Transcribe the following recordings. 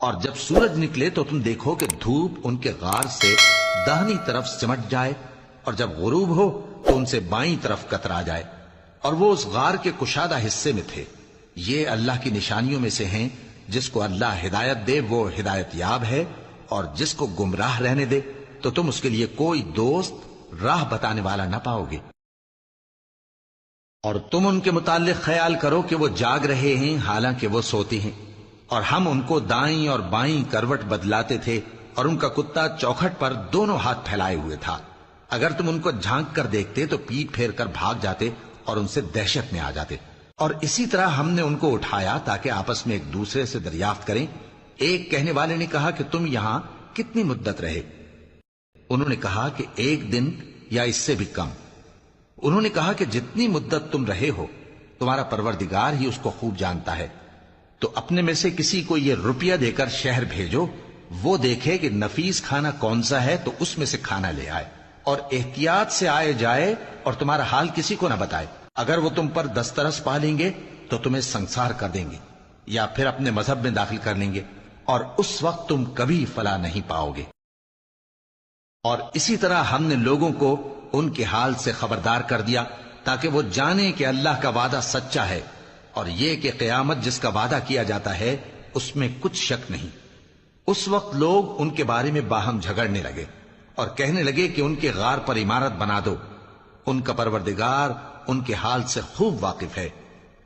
اور جب سورج نکلے تو تم دیکھو کہ دھوپ ان کے غار سے داہنی طرف سمٹ جائے، اور جب غروب ہو تو ان سے بائیں طرف کترا جائے، اور وہ اس غار کے کشادہ حصے میں تھے۔ یہ اللہ کی نشانیوں میں سے ہیں، جس کو اللہ ہدایت دے وہ ہدایت یاب ہے، اور جس کو گمراہ رہنے دے تو تم اس کے لیے کوئی دوست راہ بتانے والا نہ پاؤ گے۔ اور تم ان کے متعلق خیال کرو کہ وہ جاگ رہے ہیں حالانکہ وہ سوتے ہیں، اور ہم ان کو دائیں اور بائیں کروٹ بدلاتے تھے، اور ان کا کتا چوکھٹ پر دونوں ہاتھ پھیلائے ہوئے تھا۔ اگر تم ان کو جھانک کر دیکھتے تو پیٹ پھیر کر بھاگ جاتے اور ان سے دہشت میں آ جاتے۔ اور اسی طرح ہم نے ان کو اٹھایا تاکہ آپس میں ایک دوسرے سے دریافت کریں۔ ایک کہنے والے نے کہا کہ تم یہاں کتنی مدت رہے؟ انہوں نے کہا کہ 1 دن یا اس سے بھی کم۔ انہوں نے کہا کہ جتنی مدت تم رہے ہو تمہارا پروردگار ہی اس کو خوب جانتا ہے، تو اپنے میں سے کسی کو یہ روپیہ دے کر شہر بھیجو، وہ دیکھے کہ نفیس کھانا کون سا ہے تو اس میں سے کھانا لے آئے، اور احتیاط سے آئے جائے اور تمہارا حال کسی کو نہ بتائے۔ اگر وہ تم پر دسترس پا لیں گے تو تمہیں سنسار کر دیں گے، یا پھر اپنے مذہب میں داخل کر لیں گے، اور اس وقت تم کبھی فلاح نہیں پاؤ گے۔ اور اسی طرح ہم نے لوگوں کو ان کے حال سے خبردار کر دیا تاکہ وہ جانیں کہ اللہ کا وعدہ سچا ہے، اور یہ کہ قیامت جس کا وعدہ کیا جاتا ہے اس میں کچھ شک نہیں۔ اس وقت لوگ ان کے بارے میں باہم جھگڑنے لگے اور کہنے لگے کہ ان کے غار پر عمارت بنا دو۔ ان کا پروردگار ان کے حال سے خوب واقف ہے۔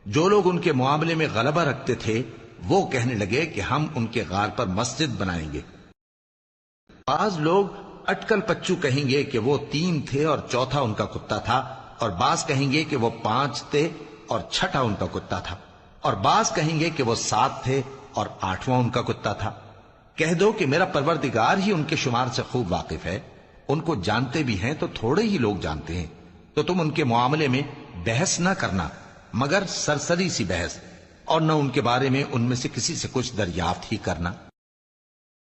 جو لوگ ان کے معاملے میں غلبہ رکھتے تھے وہ کہنے لگے کہ ہم ان کے غار پر مسجد بنائیں گے۔ بعض لوگ اٹکل پچو کہیں گے کہ وہ 3 تھے اور چوتھا ان کا کتا تھا، اور بعض کہیں گے کہ وہ 5 تھے اور چھٹا ان کا کتا تھا، اور بعض کہیں گے کہ وہ 7 تھے اور 8واں ان کا کتا تھا۔ کہہ دو کہ میرا پروردگار ہی ان کے شمار سے خوب واقف ہے۔ ان کو جانتے بھی ہیں تو تھوڑے ہی لوگ جانتے ہیں، تو تم ان کے معاملے میں بحث نہ کرنا مگر سرسری سی بحث، اور نہ ان کے بارے میں ان میں سے کسی سے کچھ دریافت ہی کرنا۔